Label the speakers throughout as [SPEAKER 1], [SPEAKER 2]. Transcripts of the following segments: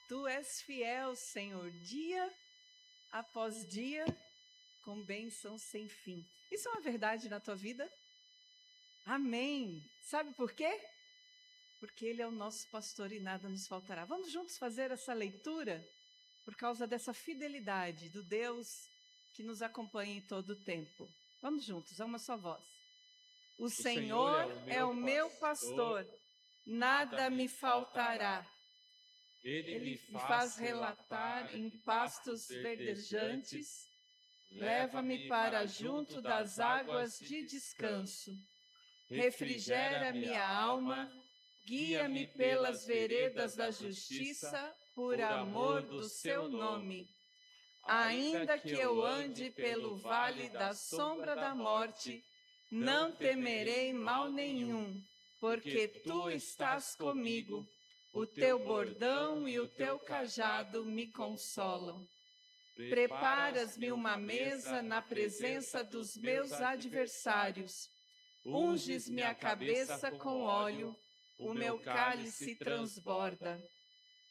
[SPEAKER 1] Tu és fiel, Senhor, dia após dia, com bênção sem fim. Isso é uma verdade na tua vida? Amém. Sabe por quê? Porque Ele é o nosso pastor e nada nos faltará. Vamos juntos fazer essa leitura por causa dessa fidelidade do Deus que nos acompanha em todo o tempo. Vamos juntos, a uma só voz. O Senhor é o meu pastor, nada me faltará. Ele me faz relatar em pastos verdejantes, leva-me para junto das águas de descanso. Refrigera minha alma, guia-me pelas veredas da justiça, por amor do seu nome. Ainda que eu ande pelo vale da sombra da morte, não temerei mal nenhum, porque tu estás comigo. O teu bordão e o teu cajado me consolam. Preparas-me uma mesa na presença dos meus adversários. Unges-me a cabeça com óleo, o meu cálice transborda.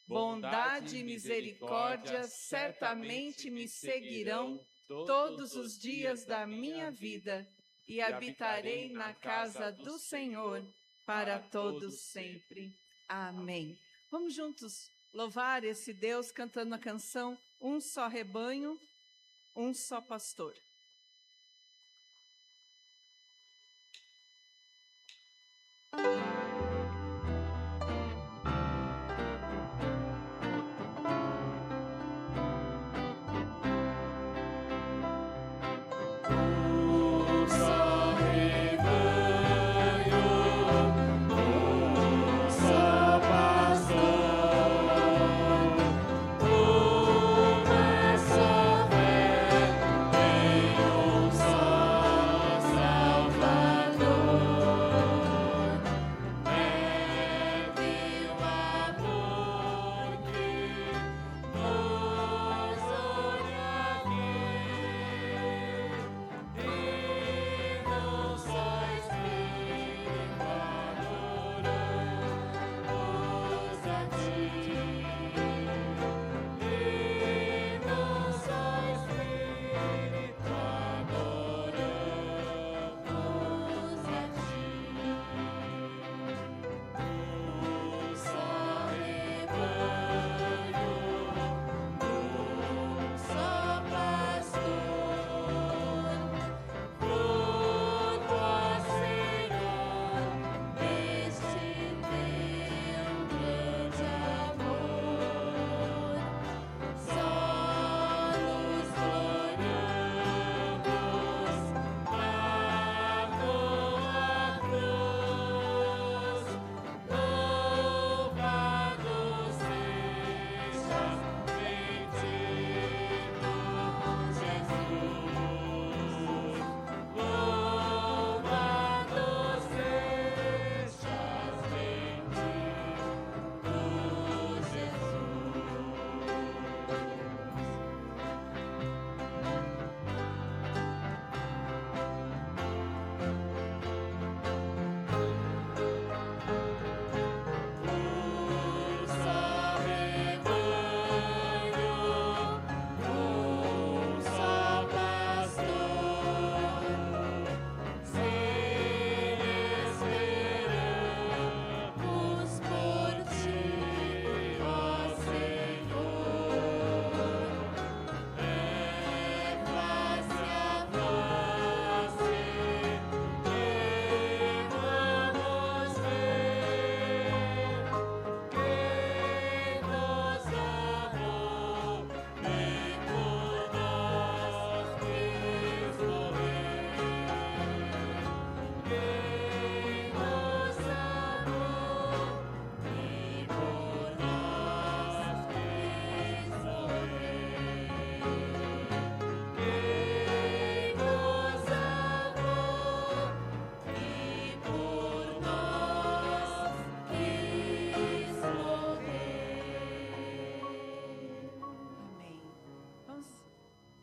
[SPEAKER 1] Bondade e misericórdia certamente me seguirão todos os dias da minha vida, e habitarei na casa do Senhor para todos sempre. Amém. Vamos juntos louvar esse Deus cantando a canção Um Só Rebanho, Um Só Pastor.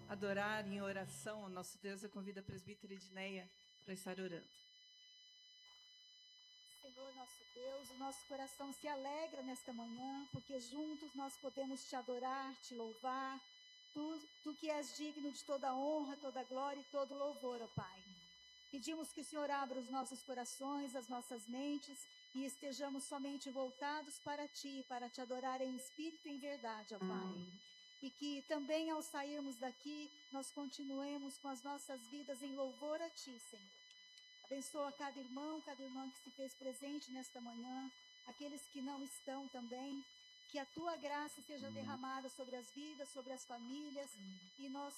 [SPEAKER 1] Adorar em oração ao nosso Deus, eu convido a presbítera Edneia para estar orando.
[SPEAKER 2] Senhor, nosso Deus, o nosso coração se alegra nesta manhã, porque juntos nós podemos te adorar, te louvar, tu que és digno de toda honra, toda glória e todo louvor, ó Pai. Pedimos que o Senhor abra os nossos corações, as nossas mentes, e estejamos somente voltados para ti, para te adorar em espírito e em verdade, ó Pai. E que também ao sairmos daqui, nós continuemos com as nossas vidas em louvor a ti, Senhor. Abençoa cada irmão, cada irmã que se fez presente nesta manhã, aqueles que não estão também, que a tua graça seja derramada sobre as vidas, sobre as famílias, e nós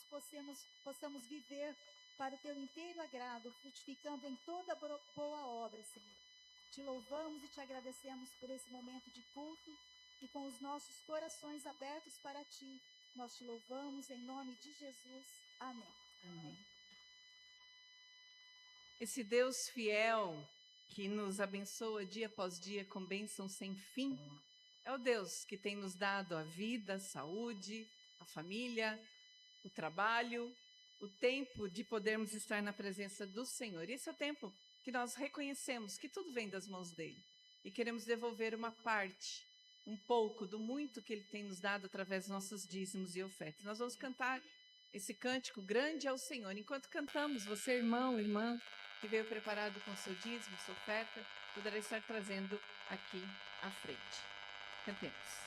[SPEAKER 2] possamos viver para o teu inteiro agrado, frutificando em toda boa obra, Senhor. Te louvamos e te agradecemos por esse momento de culto, e com os nossos corações abertos para ti, nós te louvamos em nome de Jesus. Amém.
[SPEAKER 1] Amém. Esse Deus fiel que nos abençoa dia após dia com bênçãos sem fim, é o Deus que tem nos dado a vida, a saúde, a família, o trabalho, o tempo de podermos estar na presença do Senhor. Esse é o tempo que nós reconhecemos que tudo vem das mãos dele e queremos devolver uma parte, um pouco do muito que ele tem nos dado através dos nossos dízimos e ofertas. Nós vamos cantar esse cântico grande ao Senhor. Enquanto cantamos, você, irmão, irmã, que veio preparado com seu dízimo, sua oferta, poderá estar trazendo aqui à frente. Cantemos.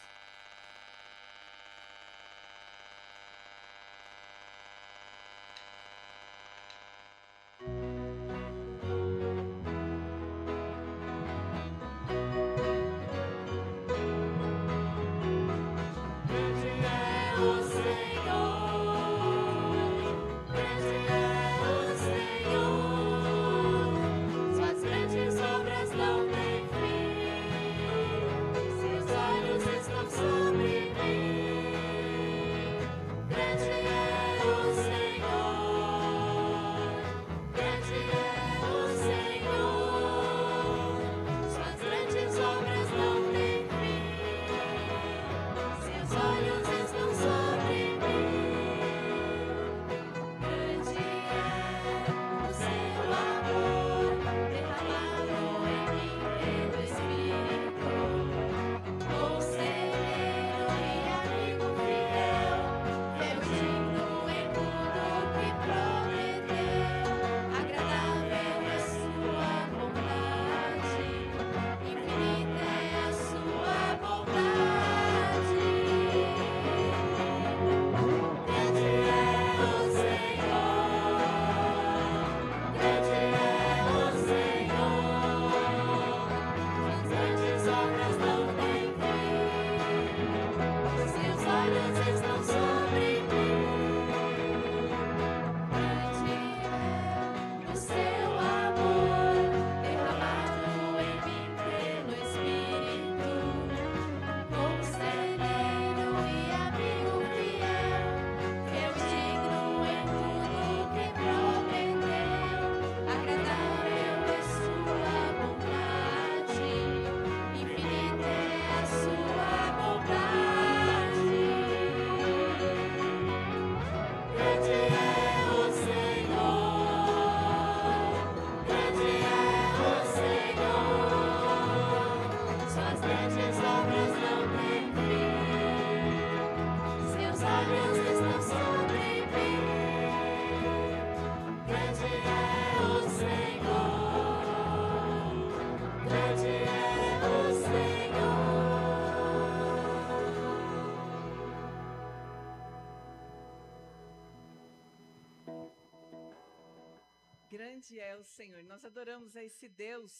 [SPEAKER 1] Grande é o Senhor. Nós adoramos a esse Deus.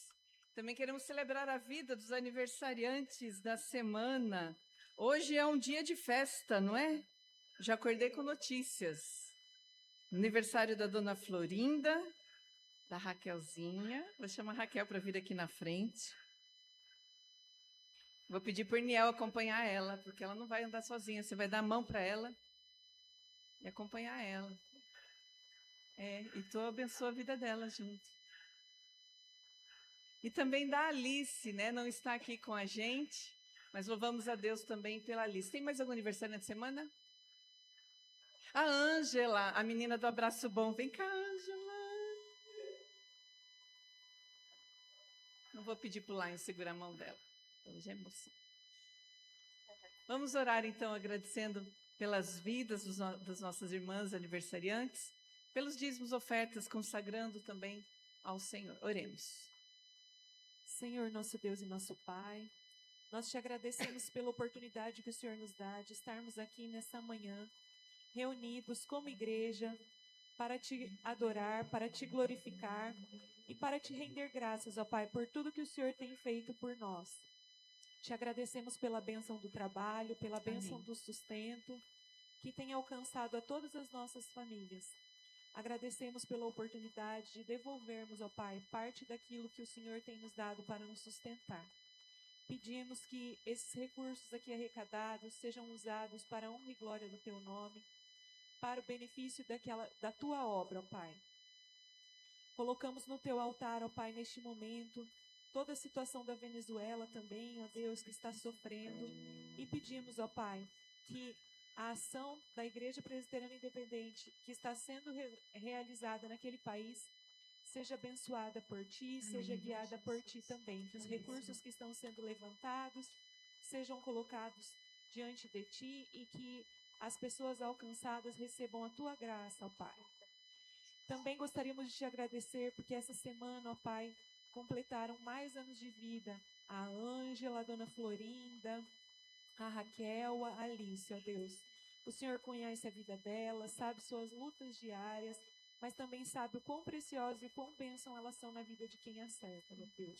[SPEAKER 1] Também queremos celebrar a vida dos aniversariantes da semana. Hoje é um dia de festa, não é? Já acordei com notícias. Aniversário da dona Florinda, da Raquelzinha. Vou chamar a Raquel para vir aqui na frente. Vou pedir por Niel acompanhar ela, porque ela não vai andar sozinha. Você vai dar a mão para ela e acompanhar ela. E tu abençoa a vida dela junto. E também da Alice, né? Não está aqui com a gente, mas louvamos a Deus também pela Alice. Tem mais algum aniversário na semana? A Ângela, a menina do abraço bom. Vem cá, Ângela. Não vou pedir para o Lion segurar a mão dela. Hoje é emoção. Vamos orar então, agradecendo pelas vidas das nossas irmãs aniversariantes, pelos dízimos, ofertas, consagrando também ao Senhor. Oremos.
[SPEAKER 3] Senhor, nosso Deus e nosso Pai, nós te agradecemos pela oportunidade que o Senhor nos dá de estarmos aqui nessa manhã, reunidos como igreja, para te adorar, para te glorificar e para te render graças, ó Pai, por tudo que o Senhor tem feito por nós. Te agradecemos pela bênção do trabalho, pela bênção
[SPEAKER 1] Amém.
[SPEAKER 3] do sustento, que tem alcançado a todas as nossas famílias. Agradecemos pela oportunidade de devolvermos, ó Pai, parte daquilo que o Senhor tem nos dado para nos sustentar. Pedimos que esses recursos aqui arrecadados sejam usados para a honra e glória do Teu nome, para o benefício da Tua obra, ó Pai. Colocamos no Teu altar, ó Pai, neste momento, toda a situação da Venezuela também, ó Deus, que está sofrendo, e pedimos, ó Pai, que a ação da Igreja Presbiteriana Independente que está sendo realizada naquele país seja abençoada por Ti, seja guiada por Ti também, que os recursos que estão sendo levantados sejam colocados diante de Ti e que as pessoas alcançadas recebam a Tua graça, ó Pai. Também gostaríamos de Te agradecer porque essa semana, ó Pai, completaram mais anos de vida a Ângela, a Dona Florinda, a Raquel, a Alice, ó Deus. O Senhor conhece a vida delas, sabe suas lutas diárias, mas também sabe o quão preciosas e quão bênção elas são na vida de quem as cerca, ó Deus.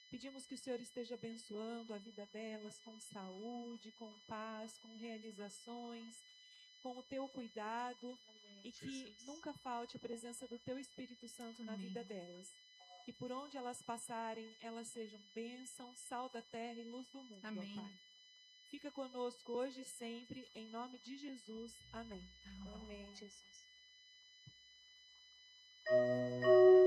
[SPEAKER 3] Pedimos que o Senhor esteja abençoando a vida delas com saúde, com paz, com realizações, com o Teu cuidado e que nunca falte a presença do Teu Espírito Santo na vida delas. Que por onde elas passarem, elas sejam bênção, sal da terra e luz do mundo,
[SPEAKER 1] Amém.
[SPEAKER 3] ó Pai. Fica conosco hoje e sempre, em nome de Jesus. Amém.
[SPEAKER 2] Amém, Jesus.
[SPEAKER 1] Amém.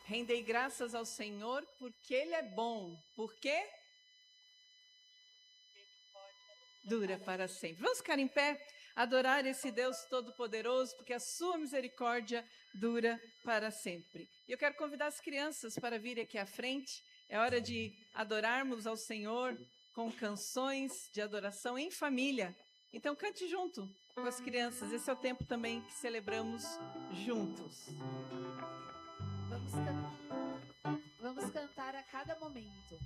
[SPEAKER 1] Rendei graças ao Senhor porque Ele é bom. Por quê? Dura para sempre. Vamos ficar em pé, adorar esse Deus Todo-Poderoso, porque a sua misericórdia dura para sempre. E eu quero convidar as crianças para virem aqui à frente. É hora de adorarmos ao Senhor com canções de adoração em família. Então cante junto com as crianças. Esse é o tempo também que celebramos juntos.
[SPEAKER 2] Vamos cantar a cada momento.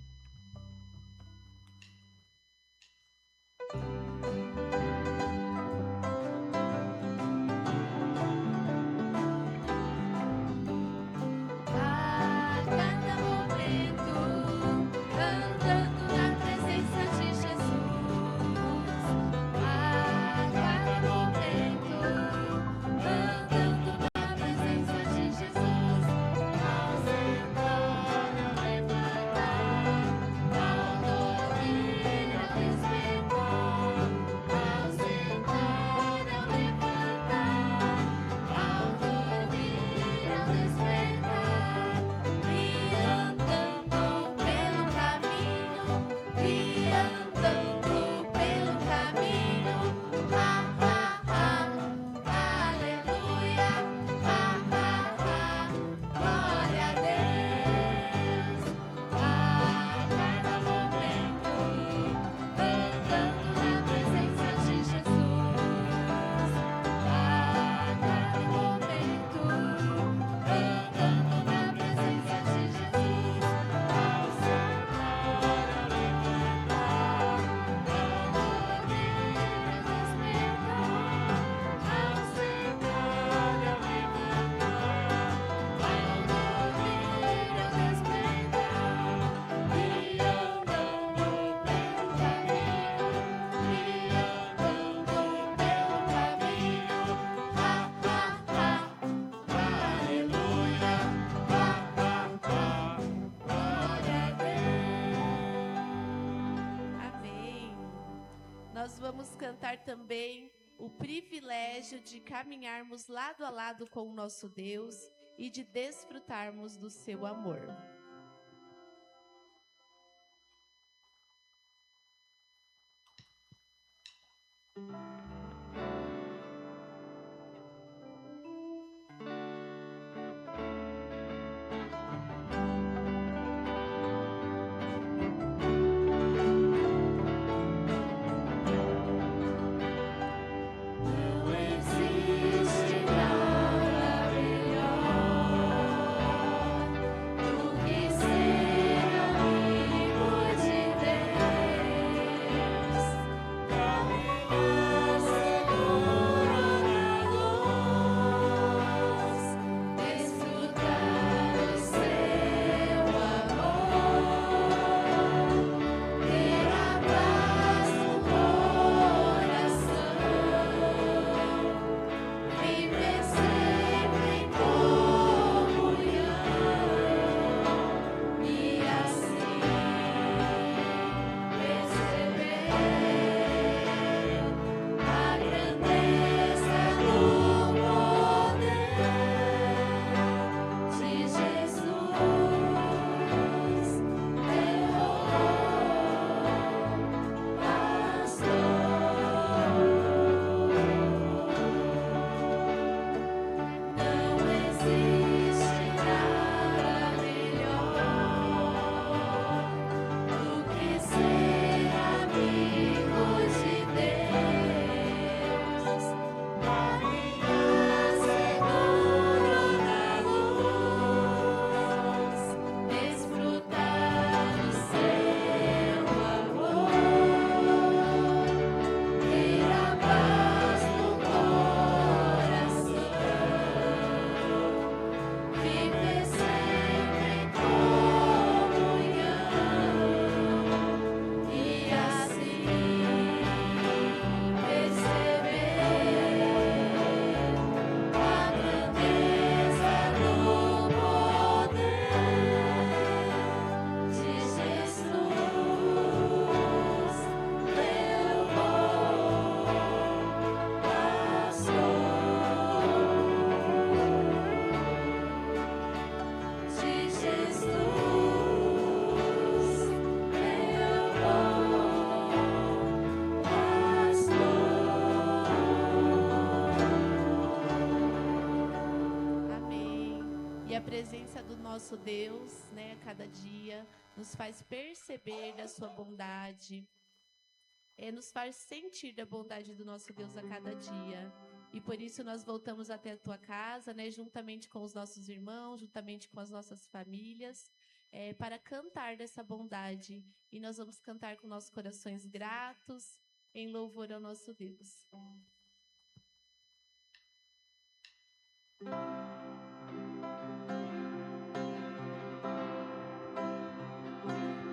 [SPEAKER 4] A cada momento, andando na presença de Jesus. A cada momento, andando na presença de Jesus. Ao sentar, a levantar.
[SPEAKER 5] vamos cantar também o privilégio de caminharmos lado a lado com o nosso Deus e de desfrutarmos do seu amor. Presença do nosso Deus, né, a cada dia, nos faz perceber da sua bondade, nos faz sentir da bondade do nosso Deus a cada dia. E por isso nós voltamos até a tua casa, né, juntamente com os nossos irmãos, juntamente com as nossas famílias, para cantar dessa bondade. E nós vamos cantar com nossos corações gratos, em louvor ao nosso Deus.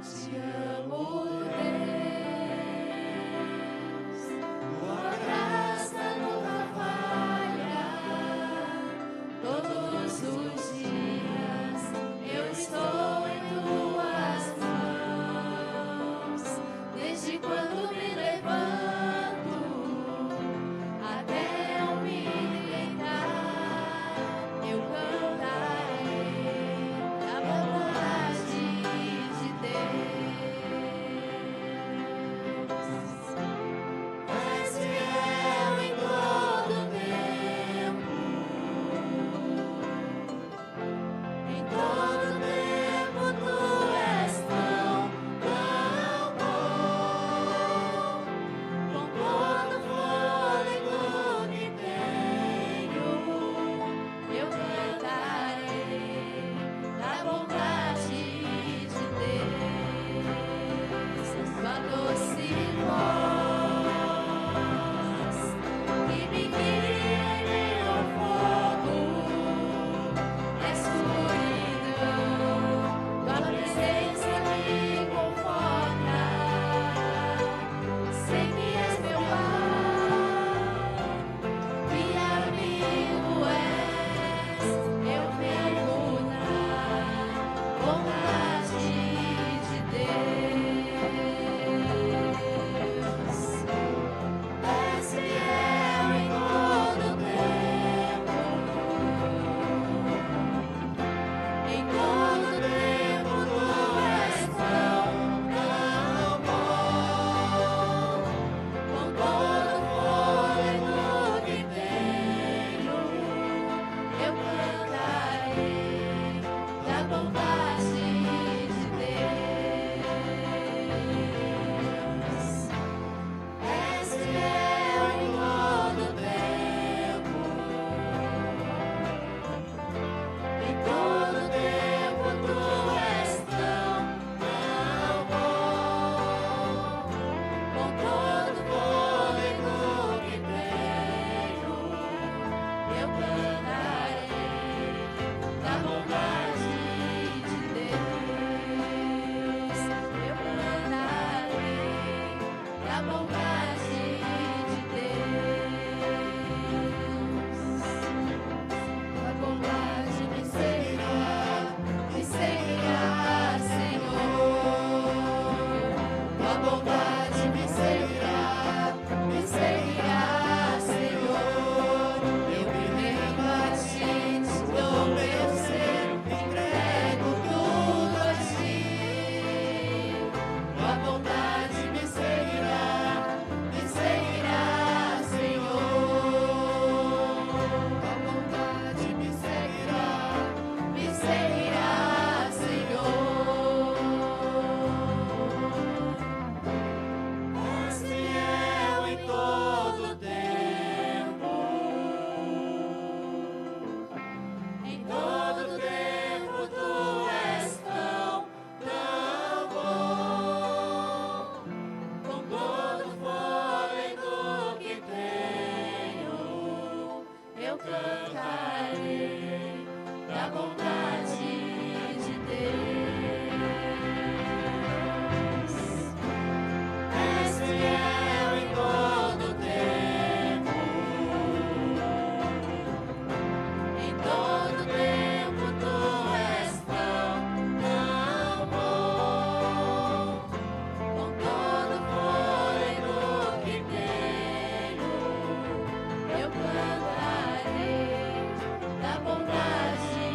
[SPEAKER 4] Te amo, Deus, tua graça nunca falha. Todos os dias eu estou em tuas mãos. Desde quando me levanto até eu me deitar, eu cantarei da bondade de Deus. És fiel em todo tempo, em todo tempo tu és tão bom, com todo fôlego que tenho, eu cantarei da bondade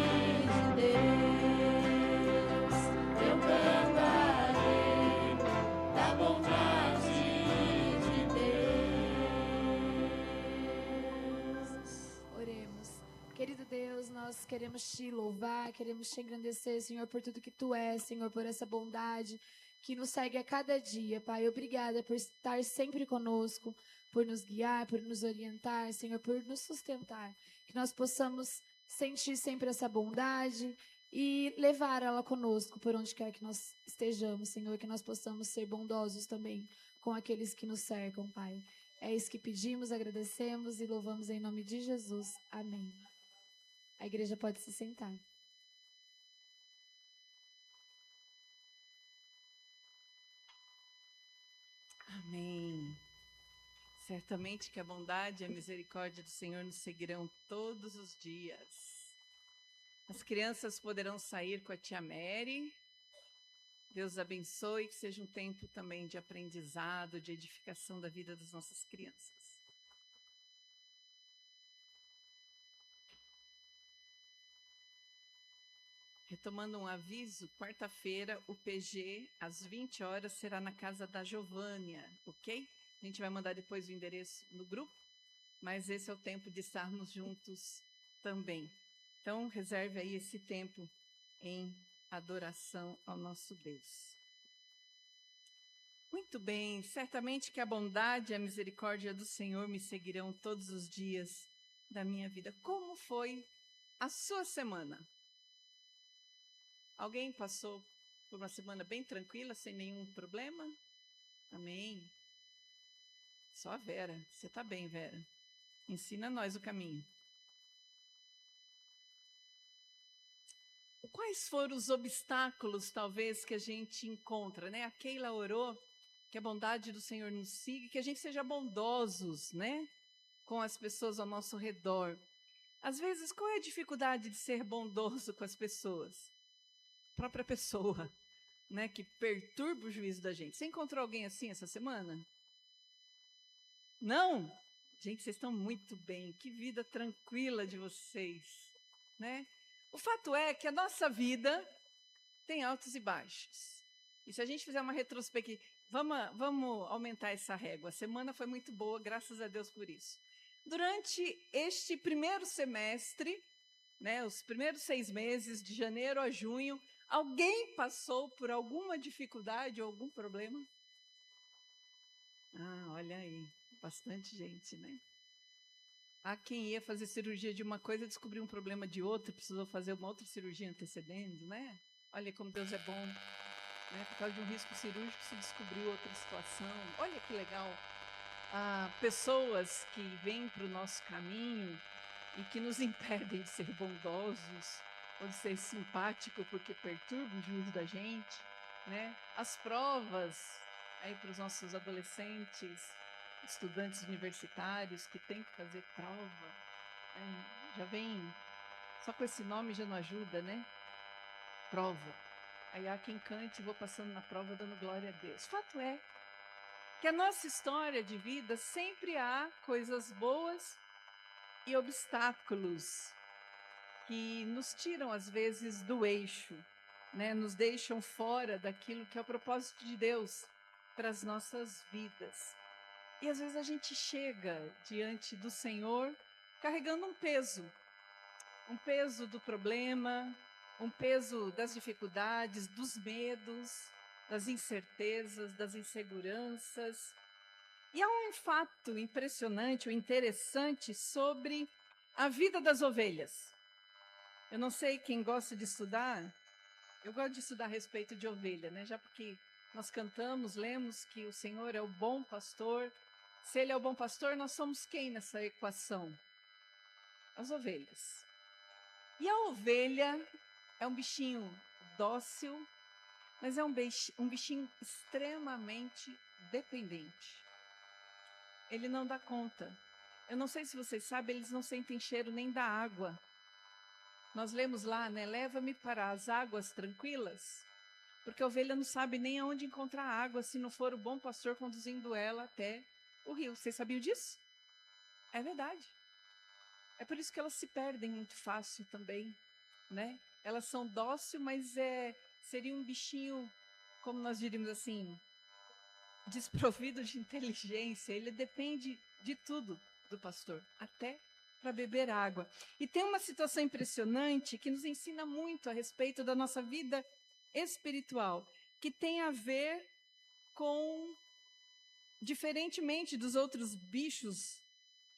[SPEAKER 4] de Deus. Eu cantarei da bondade de Deus.
[SPEAKER 6] Oremos. Querido Deus, nós queremos te louvar, queremos te engrandecer, Senhor, por tudo que tu és, Senhor, por essa bondade que nos segue a cada dia, Pai. Obrigada por estar sempre conosco, por nos guiar, por nos orientar, Senhor, por nos sustentar. Que nós possamos sentir sempre essa bondade e levar ela conosco por onde quer que nós estejamos, Senhor, que nós possamos ser bondosos também com aqueles que nos cercam, Pai. É isso que pedimos, agradecemos e louvamos em nome de Jesus. Amém. A igreja pode se sentar.
[SPEAKER 1] Amém. Certamente que a bondade e a misericórdia do Senhor nos seguirão todos os dias. As crianças poderão sair com a tia Mary. Deus abençoe, que seja um tempo também de aprendizado, de edificação da vida das nossas crianças. Retomando um aviso, quarta-feira o PG, às 20 horas, será na casa da Giovânia, ok? A gente vai mandar depois o endereço no grupo, mas esse é o tempo de estarmos juntos também. Então, reserve aí esse tempo em adoração ao nosso Deus. Muito bem, certamente que a bondade e a misericórdia do Senhor me seguirão todos os dias da minha vida. Como foi a sua semana? Alguém passou por uma semana bem tranquila, sem nenhum problema? Amém. Só a Vera. Você está bem, Vera. Ensina nós o caminho. Quais foram os obstáculos, talvez, que a gente encontra, né? A Keila orou que a bondade do Senhor nos siga, que a gente seja bondosos, né? Com as pessoas ao nosso redor. Às vezes, qual é a dificuldade de ser bondoso com as pessoas? Própria pessoa, né, que perturba o juízo da gente. Você encontrou alguém assim essa semana? Não? Gente, vocês estão muito bem. Que vida tranquila de vocês, né? O fato é que a nossa vida tem altos e baixos. E se a gente fizer uma retrospectiva, vamos aumentar essa régua. A semana foi muito boa, graças a Deus por isso. Durante este primeiro semestre, né, os primeiros 6 meses, de janeiro a junho, alguém passou por alguma dificuldade ou algum problema? Ah, olha aí, bastante gente, né? Há quem ia fazer cirurgia de uma coisa, descobriu um problema de outra, precisou fazer uma outra cirurgia antecedendo, né? Olha como Deus é bom, né? Por causa de um risco cirúrgico se descobriu outra situação. Olha que legal. Pessoas que vêm para o nosso caminho e que nos impedem de ser bondosos, ou de ser simpático porque perturba o juízo da gente, né? As provas aí para os nossos adolescentes, estudantes universitários que têm que fazer prova, né? Já vem, só com esse nome já não ajuda, né? Prova. Aí há quem cante, vou passando na prova dando glória a Deus. Fato é que a nossa história de vida sempre há coisas boas e obstáculos que nos tiram, às vezes, do eixo, né? Nos deixam fora daquilo que é o propósito de Deus para as nossas vidas. E, às vezes, a gente chega diante do Senhor carregando um peso do problema, um peso das dificuldades, dos medos, das incertezas, das inseguranças. E há um fato impressionante ou interessante sobre a vida das ovelhas. Eu não sei quem gosta de estudar, eu gosto de estudar a respeito de ovelha, né? Já porque nós cantamos, lemos que o Senhor é o bom pastor. Se Ele é o bom pastor, nós somos quem nessa equação? as ovelhas. E a ovelha é um bichinho dócil, mas é um bichinho extremamente dependente. Ele não dá conta. Eu não sei se vocês sabem, eles não sentem cheiro nem da água. Nós lemos lá, né? Leva-me para as águas tranquilas, porque a ovelha não sabe nem aonde encontrar água se não for o bom pastor conduzindo ela até o rio. Vocês sabiam disso? É verdade. É por isso que elas se perdem muito fácil também, né? Elas são dóceis, mas seria um bichinho, como nós diríamos assim, desprovido de inteligência. Ele depende de tudo do pastor, até para beber água. E tem uma situação impressionante que nos ensina muito a respeito da nossa vida espiritual, que tem a ver com, diferentemente dos outros bichos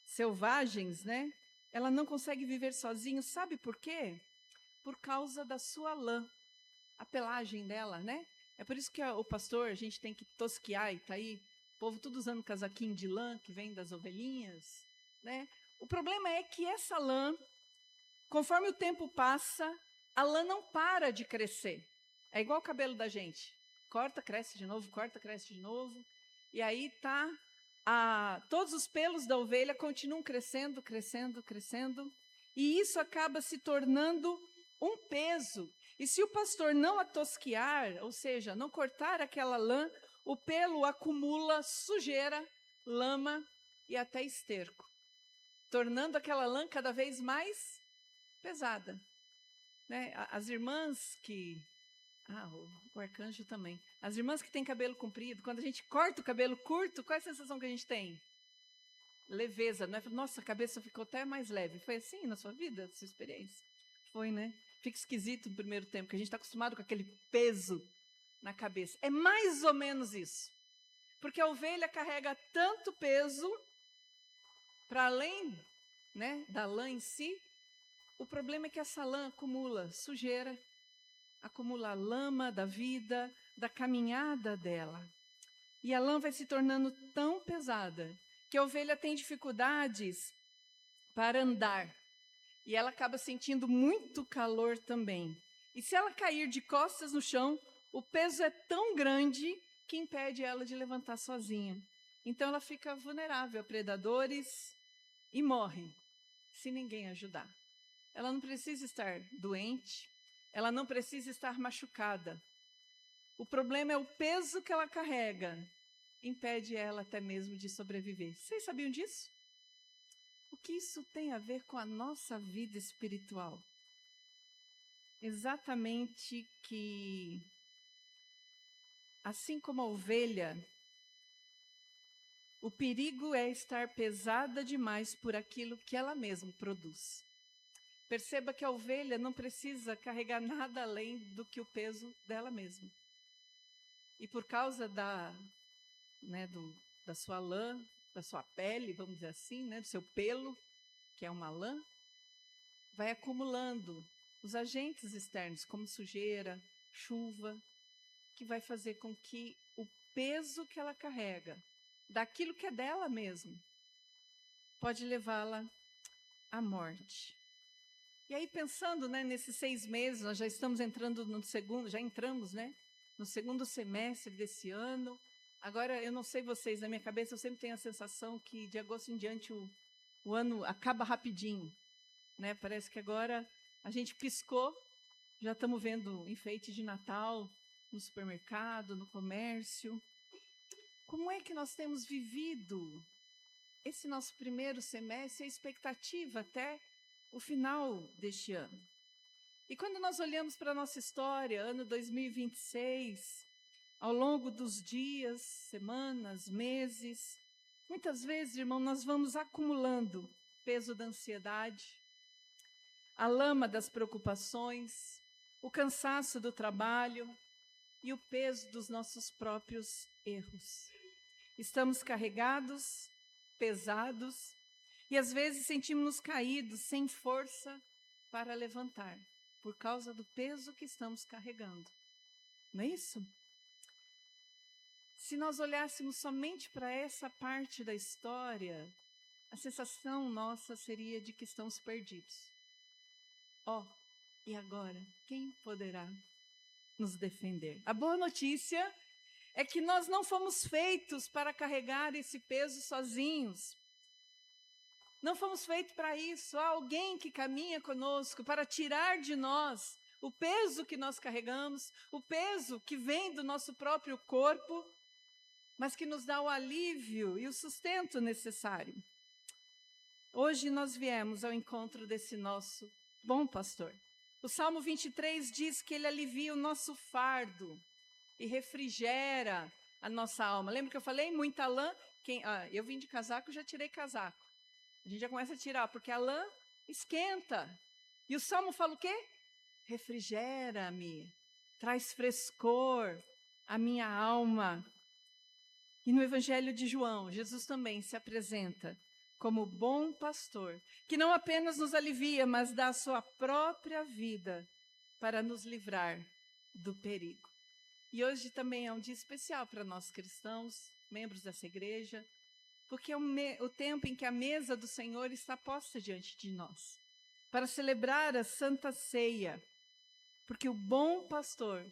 [SPEAKER 1] selvagens, né? Ela não consegue viver sozinha. Sabe por quê? Por causa da sua lã, a pelagem dela, né? É por isso que o pastor, a gente tem que tosquiar, e tá aí, o povo tudo usando casaquinho de lã, que vem das ovelhinhas, né? O problema é que essa lã, conforme o tempo passa, a lã não para de crescer. É igual o cabelo da gente. Corta, cresce de novo, corta, cresce de novo. E aí todos os pelos da ovelha continuam crescendo, crescendo, crescendo. E isso acaba se tornando um peso. E se o pastor não a tosquiar, ou seja, não cortar aquela lã, o pelo acumula sujeira, lama e até esterco, tornando aquela lã cada vez mais pesada, né? As irmãs que... o arcanjo também. As irmãs que têm cabelo comprido, quando a gente corta o cabelo curto, qual é a sensação que a gente tem? Leveza, não é? Nossa, a cabeça ficou até mais leve. Foi assim na sua vida, na sua experiência? Foi, né? Fica esquisito no primeiro tempo, porque a gente está acostumado com aquele peso na cabeça. É mais ou menos isso. Porque a ovelha carrega tanto peso, para além, né, da lã em si. O problema é que essa lã acumula sujeira, acumula a lama da vida, da caminhada dela. E a lã vai se tornando tão pesada que a ovelha tem dificuldades para andar. E ela acaba sentindo muito calor também. E se ela cair de costas no chão, o peso é tão grande que impede ela de levantar sozinha. Então ela fica vulnerável a predadores e morre se ninguém ajudar. Ela não precisa estar doente, ela não precisa estar machucada. O problema é o peso que ela carrega, impede ela até mesmo de sobreviver. Vocês sabiam disso? O que isso tem a ver com a nossa vida espiritual? Exatamente que, assim como a ovelha, o perigo é estar pesada demais por aquilo que ela mesma produz. Perceba que a ovelha não precisa carregar nada além do que o peso dela mesma. E por causa da sua lã, da sua pele, vamos dizer assim, né, do seu pelo, que é uma lã, vai acumulando os agentes externos, como sujeira, chuva, que vai fazer com que o peso que ela carrega, daquilo que é dela mesmo, pode levá-la à morte. E aí, pensando, né, nesses 6 meses, nós já estamos entrando no segundo, já entramos, né, no segundo semestre desse ano. Agora, eu não sei vocês, na minha cabeça eu sempre tenho a sensação que de agosto em diante o ano acaba rapidinho, né? Parece que agora a gente piscou, já estamos vendo enfeite de Natal no supermercado, no comércio. Como é que nós temos vivido esse nosso primeiro semestre, a expectativa até o final deste ano? E quando nós olhamos para a nossa história, ano 2026, ao longo dos dias, semanas, meses, muitas vezes, irmão, nós vamos acumulando peso da ansiedade, a lama das preocupações, o cansaço do trabalho e o peso dos nossos próprios erros. Estamos carregados, pesados, e às vezes sentimos-nos caídos, sem força para levantar, por causa do peso que estamos carregando. Não é isso? Se nós olhássemos somente para essa parte da história, a sensação nossa seria de que estamos perdidos. E agora, quem poderá nos defender? A boa notícia é que nós não fomos feitos para carregar esse peso sozinhos. Não fomos feitos para isso. Há alguém que caminha conosco para tirar de nós o peso que nós carregamos, o peso que vem do nosso próprio corpo, mas que nos dá o alívio e o sustento necessário. Hoje nós viemos ao encontro desse nosso bom pastor. O Salmo 23 diz que ele alivia o nosso fardo e refrigera a nossa alma. Lembra que eu falei? Muita lã. Eu vim de casaco, já tirei casaco. A gente já começa a tirar, porque a lã esquenta. E o Salmo fala o quê? Refrigera-me, traz frescor à minha alma. E no Evangelho de João, Jesus também se apresenta como bom pastor, que não apenas nos alivia, mas dá a sua própria vida para nos livrar do perigo. E hoje também é um dia especial para nós cristãos, membros dessa igreja, porque é o tempo em que a mesa do Senhor está posta diante de nós, para celebrar a Santa Ceia, porque o bom pastor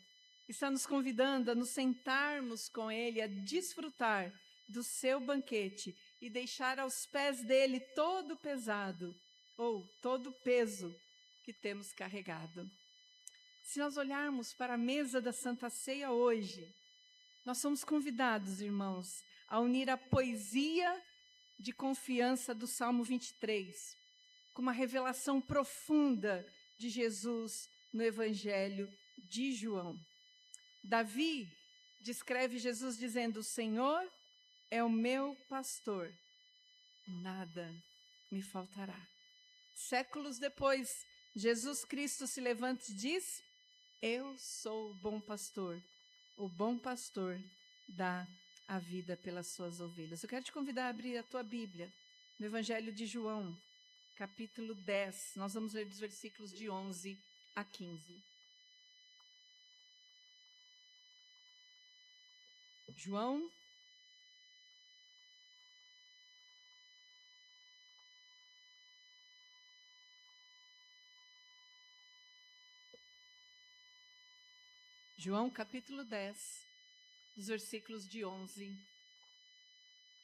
[SPEAKER 1] está nos convidando a nos sentarmos com Ele, a desfrutar do seu banquete e deixar aos pés dele todo o pesado, ou todo o peso que temos carregado. Se nós olharmos para a mesa da Santa Ceia hoje, nós somos convidados, irmãos, a unir a poesia de confiança do Salmo 23, com uma revelação profunda de Jesus no Evangelho de João. Davi descreve Jesus dizendo: o Senhor é o meu pastor, nada me faltará. Séculos depois, Jesus Cristo se levanta e diz: eu sou o bom pastor dá a vida pelas suas ovelhas. Eu quero te convidar a abrir a tua Bíblia no Evangelho de João, capítulo 10. Nós vamos ler dos versículos de 11 a 15. João, capítulo 10, dos versículos de 11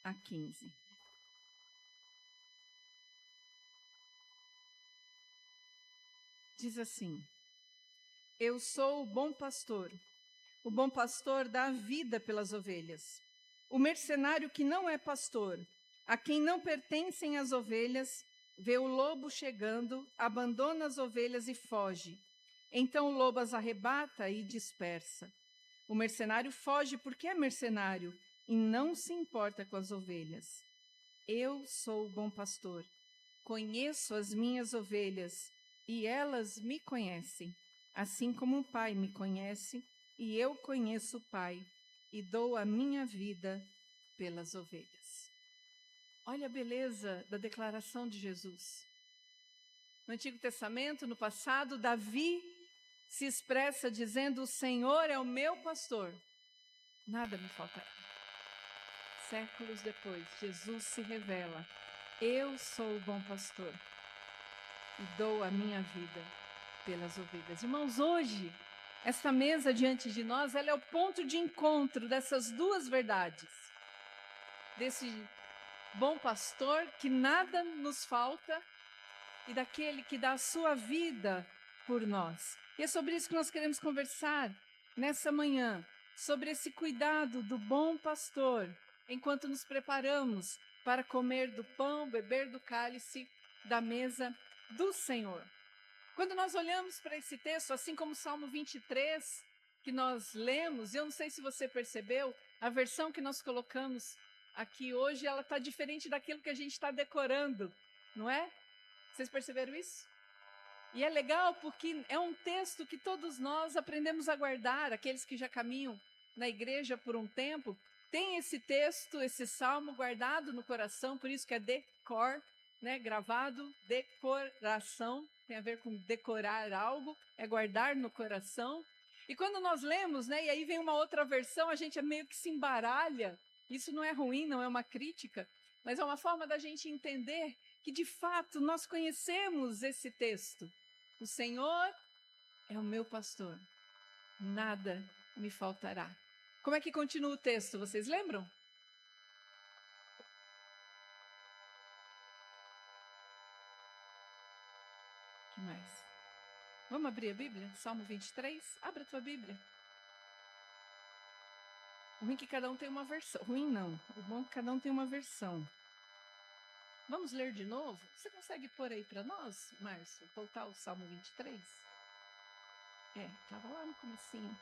[SPEAKER 1] a 15. Diz assim: eu sou o bom pastor. O bom pastor dá a vida pelas ovelhas. O mercenário que não é pastor, a quem não pertencem as ovelhas, vê o lobo chegando, abandona as ovelhas e foge. Então o lobo as arrebata e dispersa. O mercenário foge porque é mercenário e não se importa com as ovelhas. Eu sou o bom pastor. Conheço as minhas ovelhas e elas me conhecem, assim como o Pai me conhece e eu conheço o Pai e dou a minha vida pelas ovelhas. Olha a beleza da declaração de Jesus. No Antigo Testamento, no passado, Davi se expressa dizendo: o Senhor é o meu pastor, nada me faltará. Séculos depois, Jesus se revela: eu sou o bom pastor e dou a minha vida pelas ovelhas. Irmãos, hoje, esta mesa diante de nós, ela é o ponto de encontro dessas duas verdades. Desse bom pastor que nada nos falta e daquele que dá a sua vida por nós. E é sobre isso que nós queremos conversar nessa manhã, sobre esse cuidado do bom pastor, enquanto nos preparamos para comer do pão, beber do cálice da mesa do Senhor. Quando nós olhamos para esse texto, assim como o Salmo 23, que nós lemos, eu não sei se você percebeu, a versão que nós colocamos aqui hoje, ela está diferente daquilo que a gente está decorando, não é? Vocês perceberam isso? E é legal porque é um texto que todos nós aprendemos a guardar, aqueles que já caminham na igreja por um tempo, tem esse texto, esse salmo guardado no coração, por isso que é decor, né? Gravado, decoração, tem a ver com decorar algo, é guardar no coração. E quando nós lemos, né, e aí vem uma outra versão, a gente meio que se embaralha. Isso não é ruim, não é uma crítica, mas é uma forma da gente entender que, de fato, nós conhecemos esse texto. O Senhor é o meu pastor, nada me faltará. Como é que continua o texto? Vocês lembram? O que mais? Vamos abrir a Bíblia? Salmo 23? Abra a tua Bíblia. O ruim é que cada um tem uma versão. Ruim não. O bom é que cada um tem uma versão. Vamos ler de novo? Você consegue pôr aí para nós, Márcio? Voltar ao Salmo 23? Estava lá no comecinho.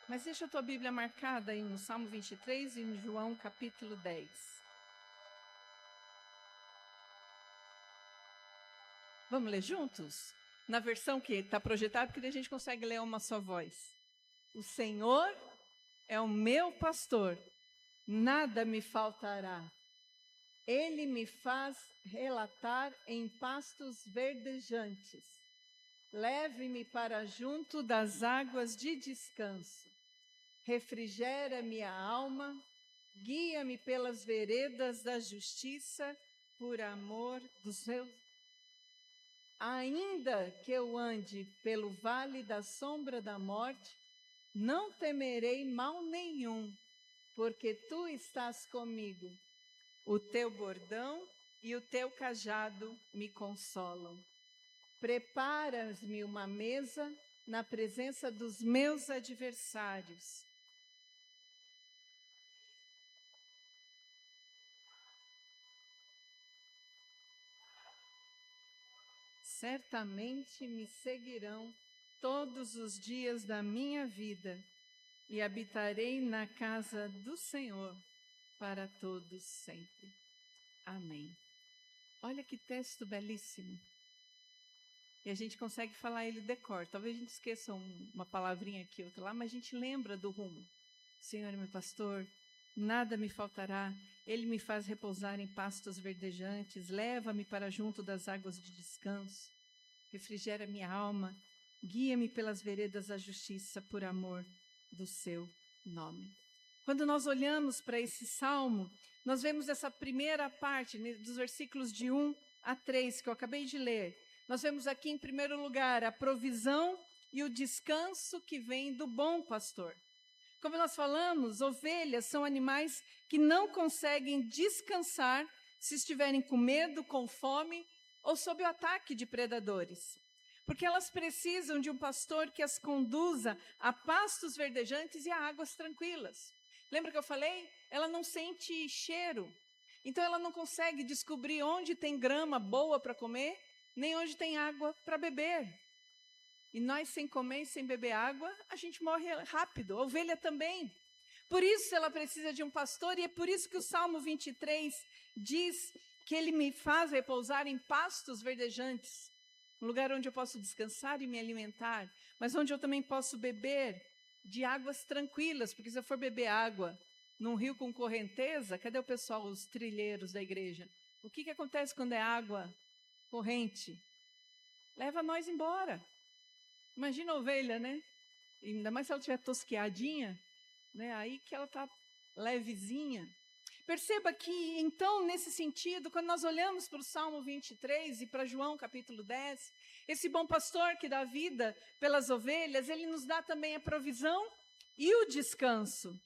[SPEAKER 1] Mas deixa a tua Bíblia marcada aí no Salmo 23 e em João capítulo 10. Vamos ler juntos? Na versão que está projetada, porque daí a gente consegue ler uma só voz. O Senhor é o meu pastor, nada me faltará. Ele me faz relatar em pastos verdejantes. Leve-me para junto das águas de descanso. Refrigera minha alma, guia-me pelas veredas da justiça, por amor dos seus. Ainda que eu ande pelo vale da sombra da morte, não temerei mal nenhum, porque tu estás comigo. O teu bordão e o teu cajado me consolam. Preparas-me uma mesa na presença dos meus adversários. Certamente me seguirão todos os dias da minha vida e habitarei na casa do Senhor para todos sempre. Amém. Olha que texto belíssimo. E a gente consegue falar ele de cor. Talvez a gente esqueça uma palavrinha aqui, outra lá, mas a gente lembra do rumo. Senhor é meu pastor, nada me faltará. Ele me faz repousar em pastos verdejantes, leva-me para junto das águas de descanso. Refrigera minha alma, guia-me pelas veredas da justiça por amor do seu nome. Quando nós olhamos para esse salmo, nós vemos essa primeira parte, dos versículos de 1 a 3, que eu acabei de ler. Nós vemos aqui, em primeiro lugar, a provisão e o descanso que vem do bom pastor. Como nós falamos, ovelhas são animais que não conseguem descansar se estiverem com medo, com fome ou sob o ataque de predadores. Porque elas precisam de um pastor que as conduza a pastos verdejantes e a águas tranquilas. Lembra que eu falei? Ela não sente cheiro. Então ela não consegue descobrir onde tem grama boa para comer, nem onde tem água para beber. E nós, sem comer e sem beber água, a gente morre rápido. A ovelha também. Por isso ela precisa de um pastor, e é por isso que o Salmo 23 diz que ele me faz repousar em pastos verdejantes. Um lugar onde eu posso descansar e me alimentar, mas onde eu também posso beber de águas tranquilas, porque se eu for beber água num rio com correnteza, cadê o pessoal, os trilheiros da igreja? O que acontece quando é água corrente? Leva nós embora. Imagina a ovelha, né? Ainda mais se ela estiver tosqueadinha, né? Aí que ela está levezinha. Perceba que, então, nesse sentido, quando nós olhamos para o Salmo 23 e para João capítulo 10, esse bom pastor que dá vida pelas ovelhas, ele nos dá também a provisão e o descanso.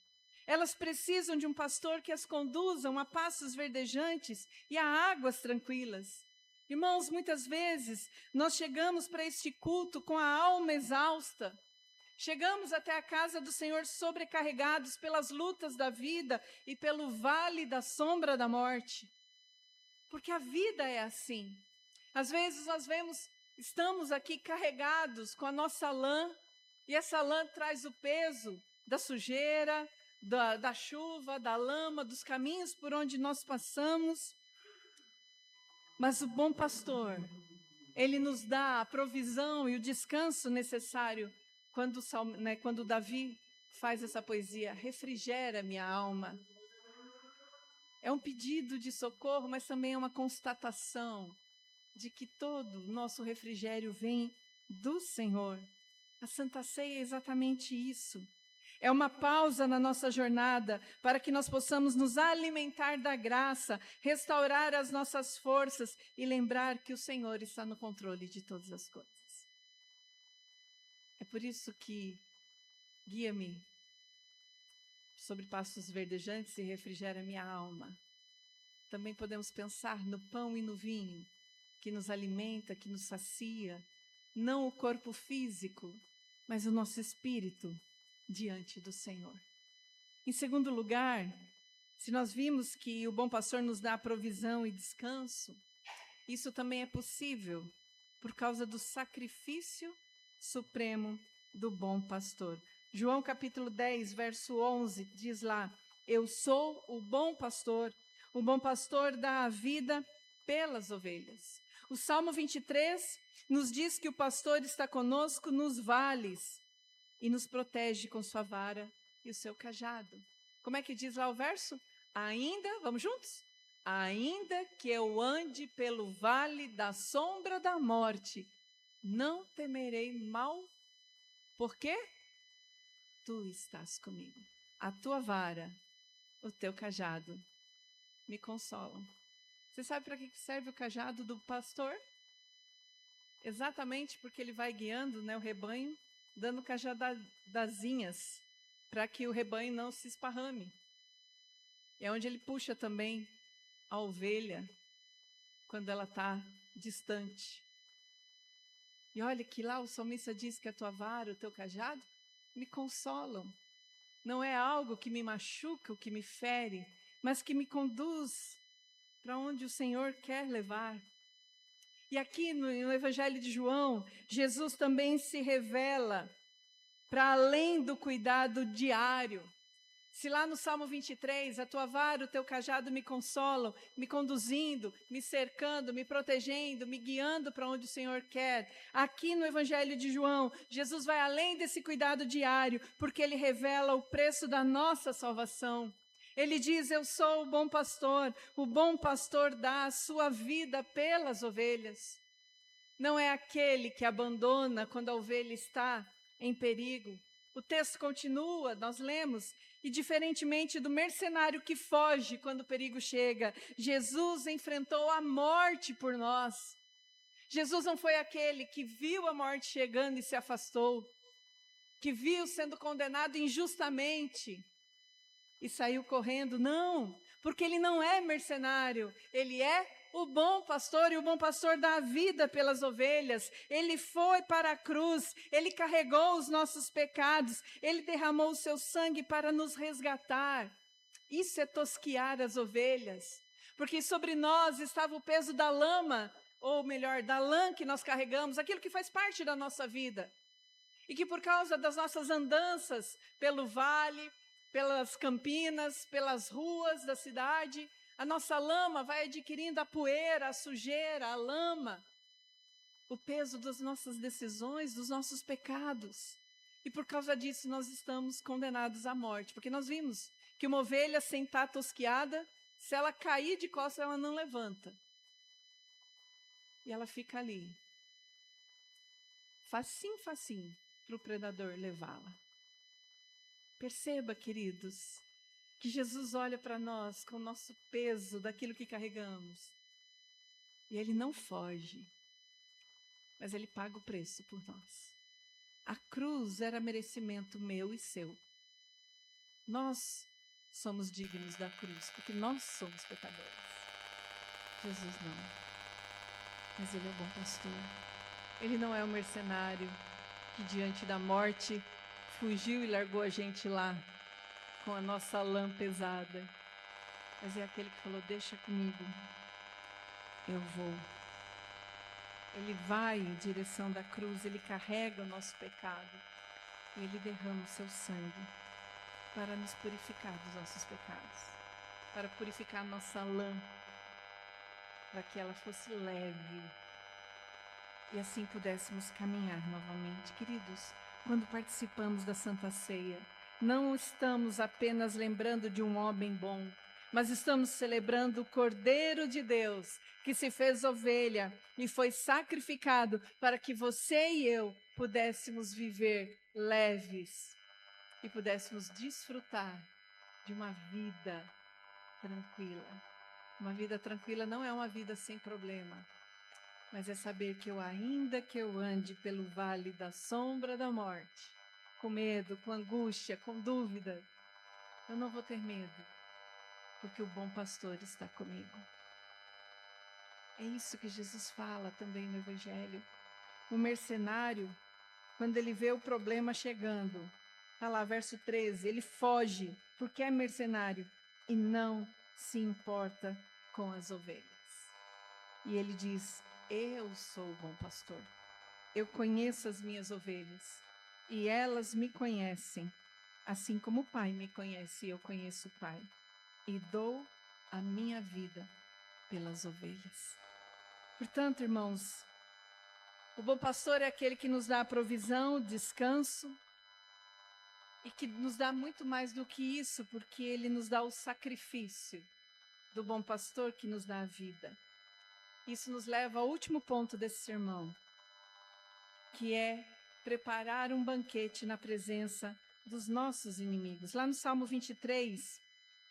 [SPEAKER 1] Elas precisam de um pastor que as conduzam a pastos verdejantes e a águas tranquilas. Irmãos, muitas vezes nós chegamos para este culto com a alma exausta. Chegamos até a casa do Senhor sobrecarregados pelas lutas da vida e pelo vale da sombra da morte. Porque a vida é assim. Às vezes nós estamos aqui carregados com a nossa lã, e essa lã traz o peso da sujeira, da chuva, da lama, dos caminhos por onde nós passamos. Mas o bom pastor, ele nos dá a provisão e o descanso necessário. Quando Davi faz essa poesia, refrigera minha alma. É um pedido de socorro, mas também é uma constatação de que todo o nosso refrigério vem do Senhor. A Santa Ceia é exatamente isso. É uma pausa na nossa jornada para que nós possamos nos alimentar da graça, restaurar as nossas forças e lembrar que o Senhor está no controle de todas as coisas. É por isso que guia-me sobre pastos verdejantes e refrigera minha alma. Também podemos pensar no pão e no vinho, que nos alimenta, que nos sacia, não o corpo físico, mas o nosso espírito diante do Senhor. Em segundo lugar, se nós vimos que o bom pastor nos dá provisão e descanso, isso também é possível por causa do sacrifício supremo do bom pastor. João capítulo 10, verso 11, diz lá: eu sou o bom pastor dá a vida pelas ovelhas. O Salmo 23 nos diz que o pastor está conosco nos vales e nos protege com sua vara e o seu cajado. Como é que diz lá o verso? Vamos juntos? Ainda que eu ande pelo vale da sombra da morte, não temerei mal, porque tu estás comigo. A tua vara, o teu cajado me consolam. Você sabe para que serve o cajado do pastor? Exatamente porque ele vai guiando, o rebanho, dando cajadazinhas para que o rebanho não se esparrame. É onde ele puxa também a ovelha quando ela está distante. E olha que lá o salmista diz que a tua vara, o teu cajado, me consolam. Não é algo que me machuca, o que me fere, mas que me conduz para onde o Senhor quer levar. E aqui no Evangelho de João, Jesus também se revela para além do cuidado diário. Se lá no Salmo 23, a tua vara, o teu cajado me consolam, me conduzindo, me cercando, me protegendo, me guiando para onde o Senhor quer. Aqui no Evangelho de João, Jesus vai além desse cuidado diário, porque ele revela o preço da nossa salvação. Ele diz: eu sou o bom pastor dá a sua vida pelas ovelhas. Não é aquele que abandona quando a ovelha está em perigo. O texto continua, nós lemos, e diferentemente do mercenário que foge quando o perigo chega, Jesus enfrentou a morte por nós. Jesus não foi aquele que viu a morte chegando e se afastou, que viu sendo condenado injustamente e saiu correndo. Não, porque ele não é mercenário, ele é o bom pastor, e o bom pastor dá a vida pelas ovelhas. Ele foi para a cruz, ele carregou os nossos pecados, ele derramou o seu sangue para nos resgatar. Isso é tosquiar as ovelhas, porque sobre nós estava o peso da lama, ou melhor, da lã que nós carregamos, aquilo que faz parte da nossa vida. E que por causa das nossas andanças pelo vale, pelas campinas, pelas ruas da cidade, a nossa lama vai adquirindo a poeira, a sujeira, a lama, o peso das nossas decisões, dos nossos pecados. E por causa disso nós estamos condenados à morte, porque nós vimos que uma ovelha sem estar tosquiada, se ela cair de costas, ela não levanta. E ela fica ali, facinho para o predador levá-la. Perceba, queridos, que Jesus olha para nós com o nosso peso daquilo que carregamos. E ele não foge, mas ele paga o preço por nós. A cruz era merecimento meu e seu. Nós somos dignos da cruz, porque nós somos pecadores. Jesus não. Mas ele é o bom pastor. Ele não é o mercenário que diante da morte fugiu e largou a gente lá com a nossa lã pesada, mas é aquele que falou: deixa comigo, eu vou. Ele vai em direção da cruz, ele carrega o nosso pecado e ele derrama o seu sangue para nos purificar dos nossos pecados, para purificar a nossa lã, para que ela fosse leve e assim pudéssemos caminhar novamente. Queridos, quando participamos da Santa Ceia, não estamos apenas lembrando de um homem bom, mas estamos celebrando o Cordeiro de Deus, que se fez ovelha e foi sacrificado para que você e eu pudéssemos viver leves. e pudéssemos desfrutar de uma vida tranquila. Uma vida tranquila não é uma vida sem problema, mas é saber que ainda que eu ande pelo vale da sombra da morte, com medo, com angústia, com dúvida, eu não vou ter medo, porque o bom pastor está comigo. É isso que Jesus fala também no Evangelho. O mercenário, quando ele vê o problema chegando, está lá, verso 13, ele foge, porque é mercenário, e não se importa com as ovelhas. E ele diz, eu sou o bom pastor. Eu conheço as minhas ovelhas, e elas me conhecem, assim como o Pai me conhece, e eu conheço o Pai. E dou a minha vida pelas ovelhas. Portanto, irmãos, o bom pastor é aquele que nos dá a provisão, o descanso, e que nos dá muito mais do que isso, porque ele nos dá o sacrifício do bom pastor que nos dá a vida. Isso nos leva ao último ponto desse sermão, que é preparar um banquete na presença dos nossos inimigos. Lá no Salmo 23,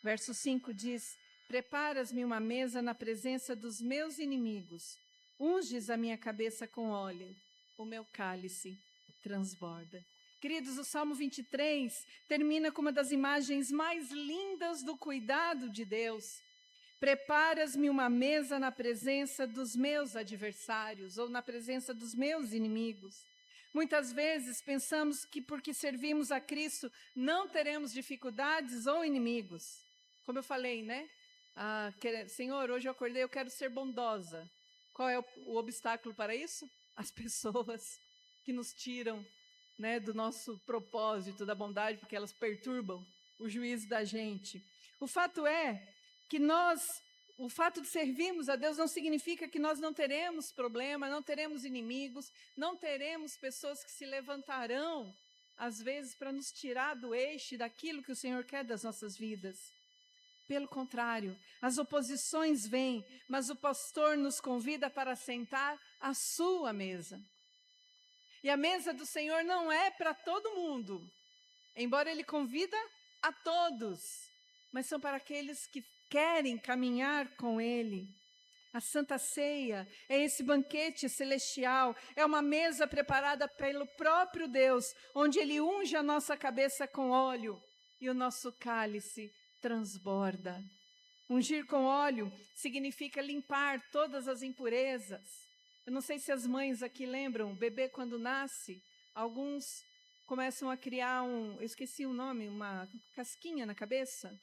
[SPEAKER 1] verso 5 diz, preparas-me uma mesa na presença dos meus inimigos, unges a minha cabeça com óleo, o meu cálice transborda. Queridos, o Salmo 23 termina com uma das imagens mais lindas do cuidado de Deus. Preparas-me uma mesa na presença dos meus adversários, ou na presença dos meus inimigos. Muitas vezes pensamos que porque servimos a Cristo não teremos dificuldades ou inimigos. Como eu falei, né? Senhor, hoje eu acordei, eu quero ser bondosa. Qual é o obstáculo para isso? As pessoas que nos tiram, né, do nosso propósito da bondade, porque elas perturbam o juízo da gente. O fato é que o fato de servirmos a Deus não significa que nós não teremos problema, não teremos inimigos, não teremos pessoas que se levantarão, às vezes, para nos tirar do eixo daquilo que o Senhor quer das nossas vidas. Pelo contrário, as oposições vêm, mas o pastor nos convida para sentar à sua mesa. E a mesa do Senhor não é para todo mundo, embora Ele convida a todos, mas são para aqueles que querem caminhar com Ele. A Santa Ceia é esse banquete celestial, é uma mesa preparada pelo próprio Deus, onde Ele unge a nossa cabeça com óleo e o nosso cálice transborda. Ungir com óleo significa limpar todas as impurezas. Eu não sei se as mães aqui lembram, o bebê quando nasce, alguns começam a criar eu esqueci o nome, uma casquinha na cabeça.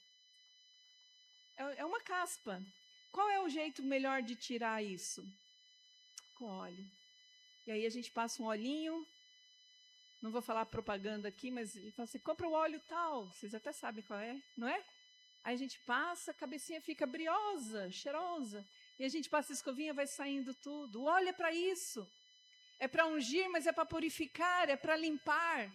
[SPEAKER 1] É uma caspa. Qual é o jeito melhor de tirar isso? Com óleo. E aí a gente passa um olhinho, não vou falar propaganda aqui, mas ele fala assim, compra o óleo tal, vocês até sabem qual é, não é? Aí a gente passa, a cabecinha fica briosa, cheirosa, e a gente passa a escovinha, vai saindo tudo. O óleo é para isso. É para ungir, mas é para purificar, é para limpar.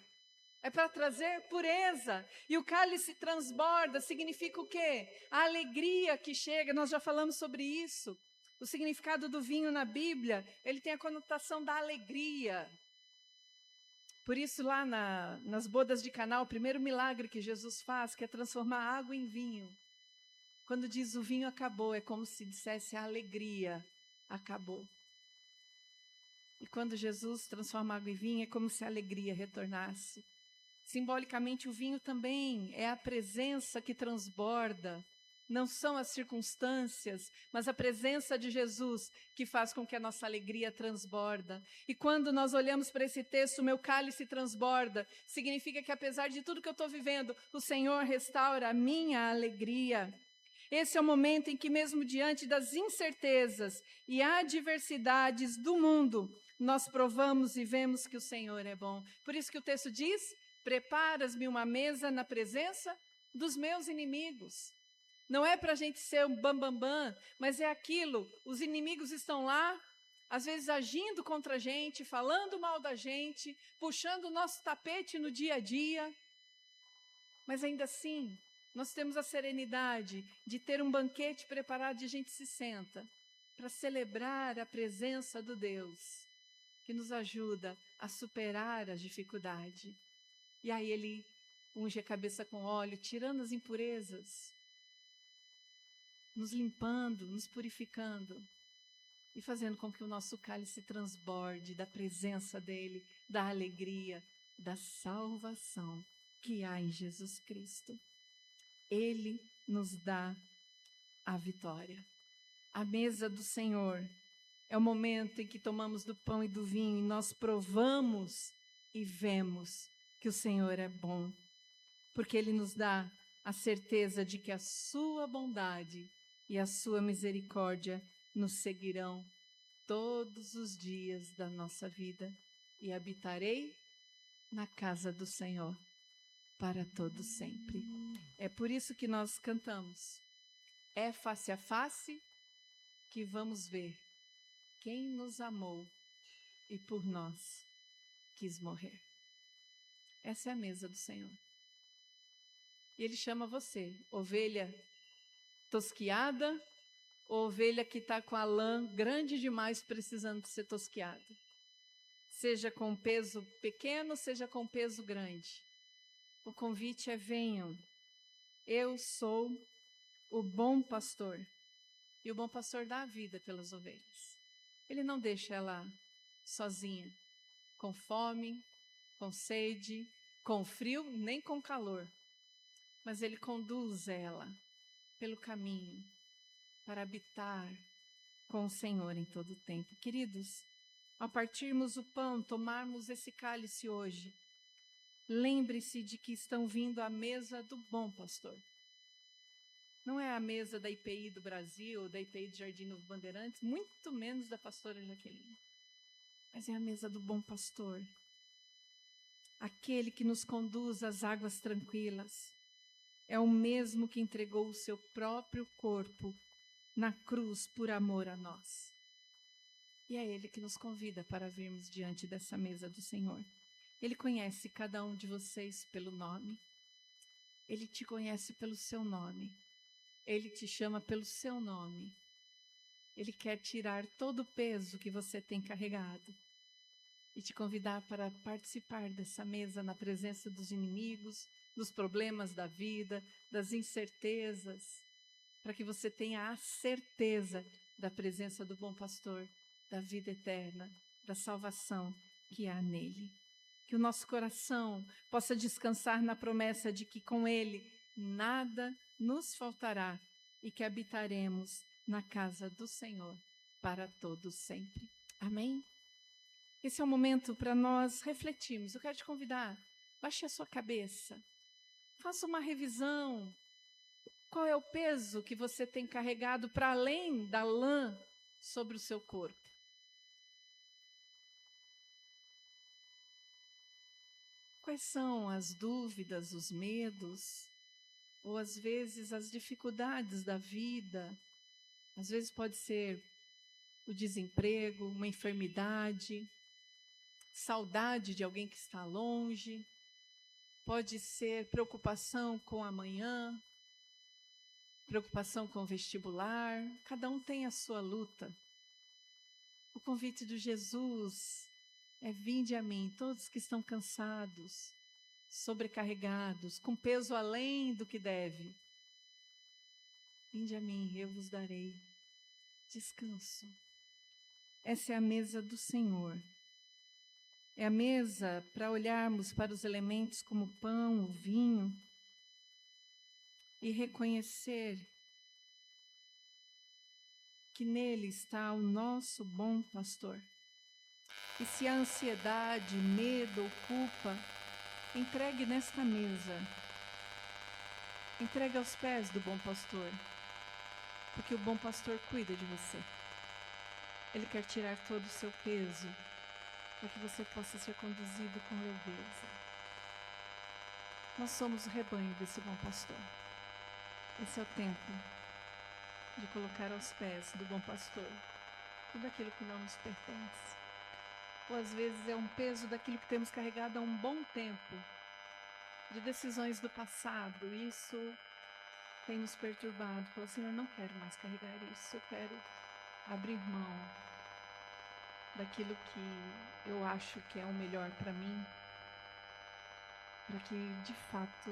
[SPEAKER 1] É para trazer pureza. E o cálice transborda, significa o quê? A alegria que chega, nós já falamos sobre isso. O significado do vinho na Bíblia, ele tem a conotação da alegria. Por isso lá nas bodas de Caná, o primeiro milagre que Jesus faz, que é transformar água em vinho. Quando diz o vinho acabou, é como se dissesse a alegria acabou. E quando Jesus transforma água em vinho, é como se a alegria retornasse. Simbolicamente, o vinho também é a presença que transborda. Não são as circunstâncias, mas a presença de Jesus que faz com que a nossa alegria transborda. E quando nós olhamos para esse texto, o meu cálice transborda, significa que apesar de tudo que eu estou vivendo, o Senhor restaura a minha alegria. Esse é o momento em que, mesmo diante das incertezas e adversidades do mundo, nós provamos e vemos que o Senhor é bom. Por isso que o texto diz, preparas-me uma mesa na presença dos meus inimigos. Não é para a gente ser um bambambam, mas é aquilo, os inimigos estão lá, às vezes agindo contra a gente, falando mal da gente, puxando o nosso tapete no dia a dia. Mas ainda assim, nós temos a serenidade de ter um banquete preparado e a gente se senta para celebrar a presença do Deus que nos ajuda a superar a dificuldade. E aí Ele unge a cabeça com óleo, tirando as impurezas, nos limpando, nos purificando e fazendo com que o nosso cálice transborde da presença dele, da alegria, da salvação que há em Jesus Cristo. Ele nos dá a vitória. A mesa do Senhor é o momento em que tomamos do pão e do vinho e nós provamos e vemos que o Senhor é bom, porque Ele nos dá a certeza de que a sua bondade e a sua misericórdia nos seguirão todos os dias da nossa vida, e habitarei na casa do Senhor para todo sempre. É por isso que nós cantamos. É face a face que vamos ver quem nos amou e por nós quis morrer. Essa é a mesa do Senhor. E Ele chama você, ovelha tosquiada, ou ovelha que está com a lã grande demais precisando ser tosquiada. Seja com peso pequeno, seja com peso grande. O convite é: venham. Eu sou o bom pastor. E o bom pastor dá a vida pelas ovelhas. Ele não deixa ela sozinha, com fome, com sede, com frio, nem com calor. Mas ele conduz ela pelo caminho para habitar com o Senhor em todo o tempo. Queridos, ao partirmos o pão, tomarmos esse cálice hoje, lembre-se de que estão vindo à mesa do bom pastor. Não é a mesa da IPI do Brasil, da IPI do Jardim Novo Bandeirantes, muito menos da pastora Jaqueline. Mas é a mesa do bom pastor. Aquele que nos conduz às águas tranquilas. É o mesmo que entregou o seu próprio corpo na cruz por amor a nós. E é Ele que nos convida para virmos diante dessa mesa do Senhor. Ele conhece cada um de vocês pelo nome. Ele te conhece pelo seu nome. Ele te chama pelo seu nome. Ele quer tirar todo o peso que você tem carregado e te convidar para participar dessa mesa na presença dos inimigos, dos problemas da vida, das incertezas, para que você tenha a certeza da presença do bom pastor, da vida eterna, da salvação que há nele. Que o nosso coração possa descansar na promessa de que com ele nada nos faltará e que habitaremos na casa do Senhor para todos sempre. Amém? Esse é o momento para nós refletirmos. Eu quero te convidar, baixe a sua cabeça, faça uma revisão. Qual é o peso que você tem carregado para além da lã sobre o seu corpo? Quais são as dúvidas, os medos, ou às vezes as dificuldades da vida? Às vezes pode ser o desemprego, uma enfermidade, saudade de alguém que está longe, pode ser preocupação com amanhã, preocupação com o vestibular. Cada um tem a sua luta. O convite de Jesus é: vinde a mim, todos que estão cansados, sobrecarregados, com peso além do que deve. Vinde a mim, eu vos darei descanso. Essa é a mesa do Senhor. É a mesa para olharmos para os elementos como o pão, o vinho, e reconhecer que nele está o nosso bom pastor. E se a ansiedade, medo ou culpa, entregue nesta mesa. Entregue aos pés do bom pastor, porque o bom pastor cuida de você. Ele quer tirar todo o seu peso, para que você possa ser conduzido com leveza. Nós somos o rebanho desse bom pastor. Esse é o tempo de colocar aos pés do bom pastor tudo aquilo que não nos pertence. Ou às vezes é um peso daquilo que temos carregado há um bom tempo, de decisões do passado. Isso tem nos perturbado. Falou: Senhor, não quero mais carregar isso, eu quero abrir mão daquilo que eu acho que é o melhor para mim. para que, de fato,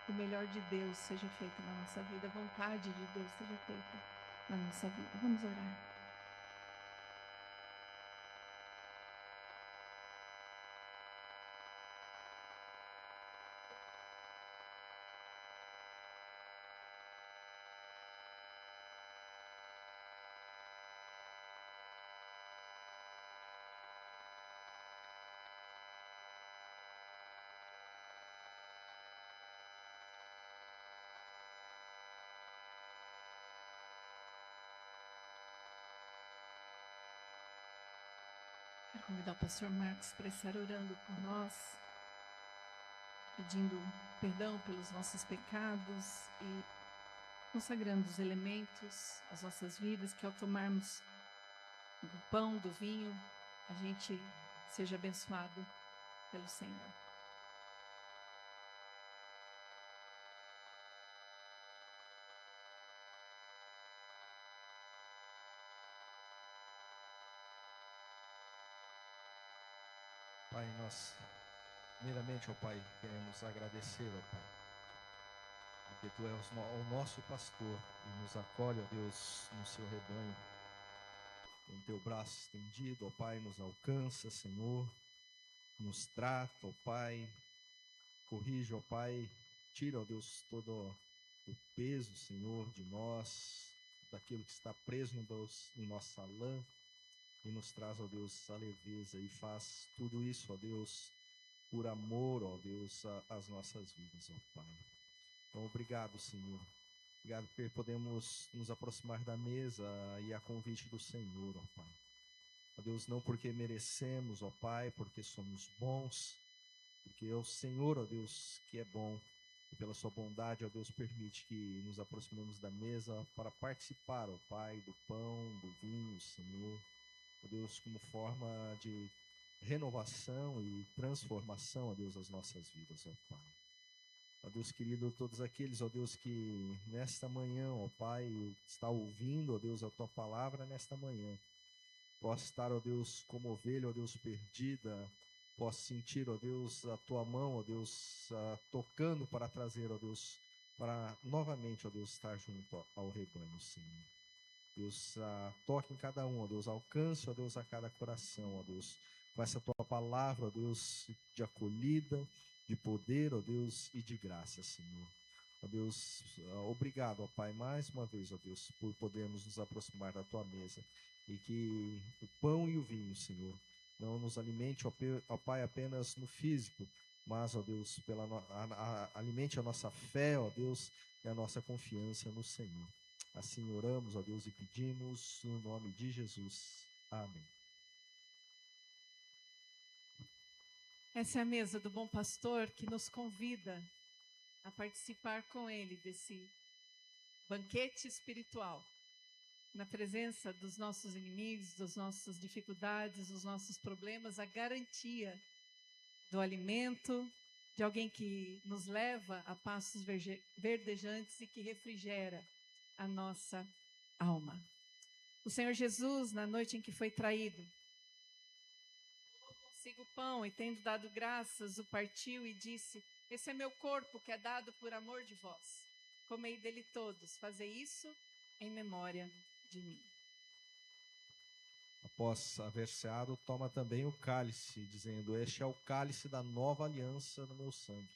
[SPEAKER 1] o melhor de Deus seja feito na nossa vida, a vontade de Deus seja feita na nossa vida. Vamos orar. Quero convidar o pastor Marcos para estar orando por nós, pedindo perdão pelos nossos pecados e consagrando os elementos, as nossas vidas, que ao tomarmos do pão, do vinho, a gente seja abençoado pelo Senhor.
[SPEAKER 7] Pai, nós, primeiramente, ó Pai, queremos agradecer, ó Pai, porque Tu és o nosso pastor e nos acolhe, ó Deus, no Seu rebanho. Com Teu braço estendido, ó Pai, nos alcança, Senhor, nos trata, ó Pai, corrige, ó Pai, tira, ó Deus, todo o peso, Senhor, de nós, daquilo que está preso em nossa lã, e nos traz, ó Deus, a leveza, e faz tudo isso, ó Deus, por amor, ó Deus, às nossas vidas, ó Pai. Então, obrigado, Senhor. Obrigado porque podemos nos aproximar da mesa e a convite do Senhor, ó Pai. Ó Deus, não porque merecemos, ó Pai, porque somos bons, porque é o Senhor, ó Deus, que é bom, e pela sua bondade, ó Deus, permite que nos aproximemos da mesa para participar, ó Pai, do pão, do vinho, Senhor. Ó Deus, como forma de renovação e transformação, ó Deus, das nossas vidas, ó Pai. Ó Deus querido, todos aqueles, ó Deus, que nesta manhã, ó Pai, está ouvindo, ó Deus, a Tua palavra nesta manhã, possa estar, ó Deus, como ovelha, ó Deus, perdida, possa sentir, ó Deus, a Tua mão, ó Deus, tocando para trazer, ó Deus, para novamente, ó Deus, estar junto ao rebanho, Senhor. Deus, toque em cada um, ó Deus, alcance, ó Deus, a cada coração, ó Deus, com essa Tua palavra, ó Deus, de acolhida, de poder, ó Deus, e de graça, Senhor. Ó Deus, obrigado, ó Pai, mais uma vez, ó Deus, por podermos nos aproximar da Tua mesa, e que o pão e o vinho, Senhor, não nos alimente, ó Pai, apenas no físico, mas, ó Deus, alimente a nossa fé, ó Deus, e a nossa confiança no Senhor. Assim oramos, ó Deus, e pedimos no nome de Jesus. Amém.
[SPEAKER 1] Essa é a mesa do bom pastor que nos convida a participar com ele desse banquete espiritual, na presença dos nossos inimigos, das nossas dificuldades, dos nossos problemas, a garantia do alimento, de alguém que nos leva a passos verdejantes e que refrigera a nossa alma. O Senhor Jesus, na noite em que foi traído, siga o pão e, tendo dado graças, o partiu e disse: esse é meu corpo que é dado por amor de vós. Comei dele todos, fazei isso em memória de mim.
[SPEAKER 7] Após haver ceado, toma também o cálice, dizendo: este é o cálice da nova aliança no meu sangue.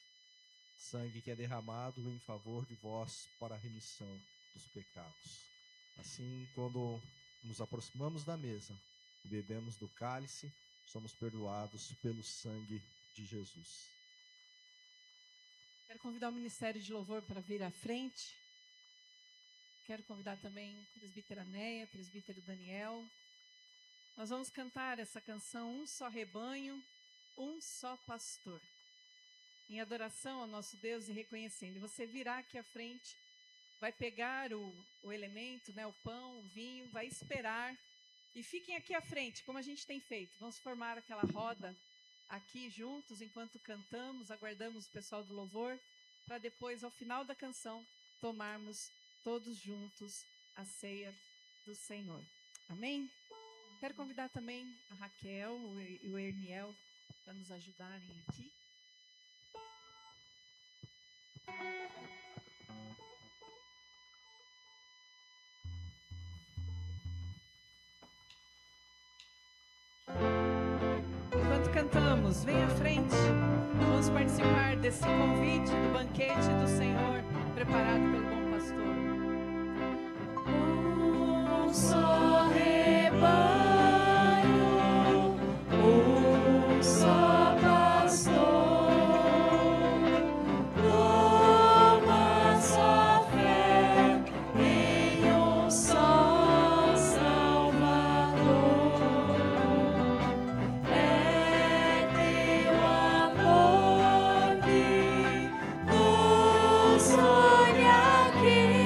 [SPEAKER 7] Sangue que é derramado em favor de vós para a remissão dos pecados. Assim, quando nos aproximamos da mesa e bebemos do cálice, somos perdoados pelo sangue de Jesus.
[SPEAKER 1] Quero convidar o Ministério de Louvor para vir à frente. Quero convidar também a presbítera Neia, presbítero Daniel. Nós vamos cantar essa canção, Um Só Rebanho, Um Só Pastor, em adoração ao nosso Deus e reconhecendo. Você virá aqui à frente, vai pegar o elemento, né, o pão, o vinho, vai esperar. E fiquem aqui à frente, como a gente tem feito. Vamos formar aquela roda aqui juntos, enquanto cantamos, aguardamos o pessoal do louvor, para depois, ao final da canção, tomarmos todos juntos a ceia do Senhor. Amém? Quero convidar também a Raquel e o Erniel para nos ajudarem aqui. cantamos, vem à frente. Vamos participar desse convite do banquete do Senhor, preparado pelo bom pastor.
[SPEAKER 4] Um só rebanho, um só pastor, uma só fé em um só Salvador. É teu amor que nos une aqui.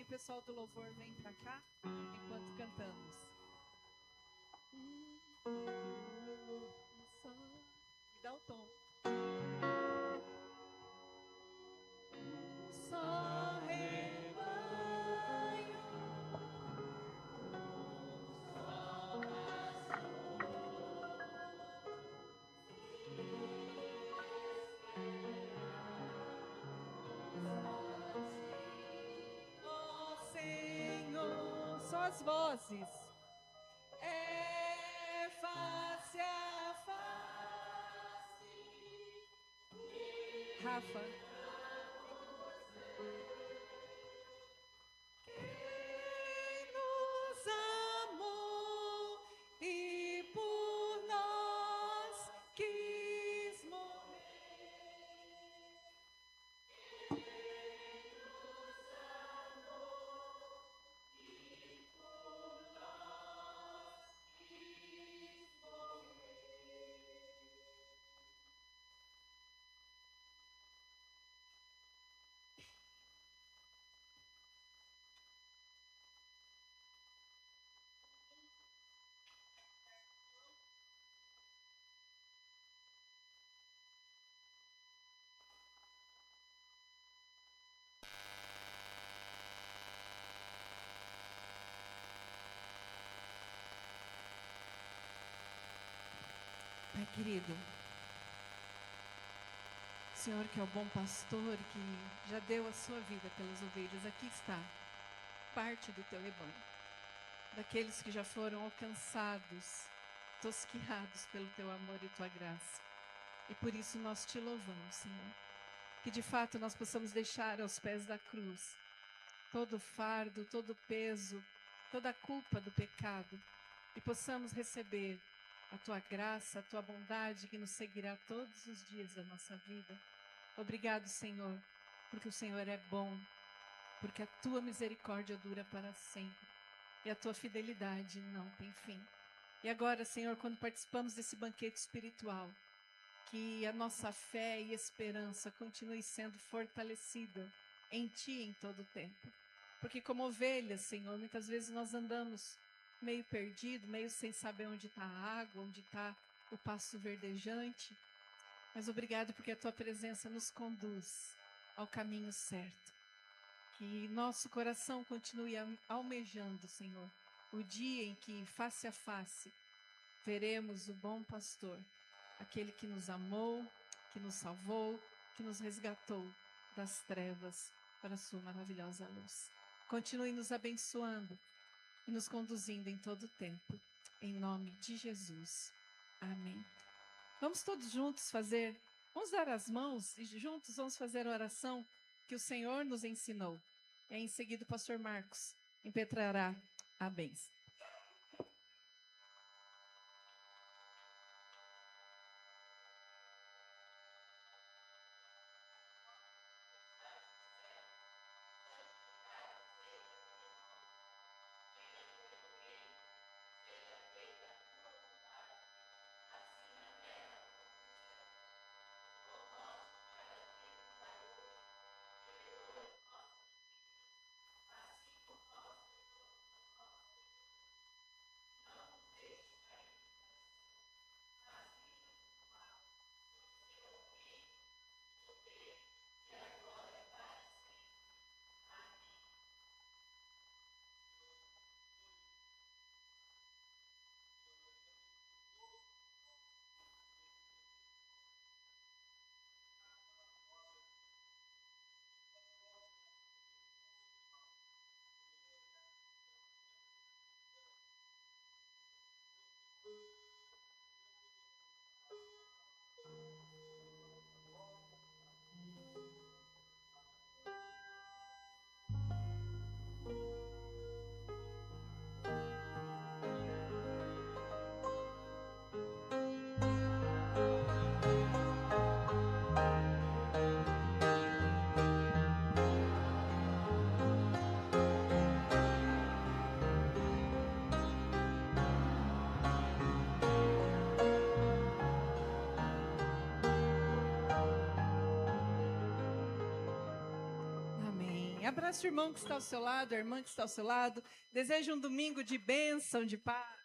[SPEAKER 1] pessoal do louvor vem pra cá enquanto cantamos. Me dá o tom.
[SPEAKER 4] Só rebanho,
[SPEAKER 1] Ó Senhor, só as vozes. É face a face. Rafa. Quem nos amou e por nós quis morrer. Pai querido, o Senhor que é o bom pastor, que já deu a sua vida pelas ovelhas, aqui está parte do teu rebanho, daqueles que já foram alcançados tosquiados pelo teu amor e tua graça. E por isso nós te louvamos, Senhor. Que de fato nós possamos deixar aos pés da cruz todo o fardo, todo o peso, toda a culpa do pecado e possamos receber a tua graça, a tua bondade que nos seguirá todos os dias da nossa vida. Obrigado, Senhor, porque o Senhor é bom, porque a tua misericórdia dura para sempre e a tua fidelidade não tem fim. E agora, Senhor, quando participamos desse banquete espiritual, que a nossa fé e esperança continue sendo fortalecida em Ti em todo o tempo. Porque como ovelhas, Senhor, muitas vezes nós andamos meio perdido, meio sem saber onde está a água, onde está o pasto verdejante. Mas obrigado porque a Tua presença nos conduz ao caminho certo. Que nosso coração continue almejando, Senhor, o dia em que, face a face, veremos o bom pastor, aquele que nos amou, que nos salvou, que nos resgatou das trevas para a sua maravilhosa luz. Continue nos abençoando e nos conduzindo em todo o tempo. Em nome de Jesus. Amém. Vamos todos juntos vamos dar as mãos e juntos vamos fazer a oração que o Senhor nos ensinou. E em seguida o pastor Marcos impetrará a bênção. Abraça o irmão que está ao seu lado, a irmã que está ao seu lado. Deseja um domingo de bênção, de paz.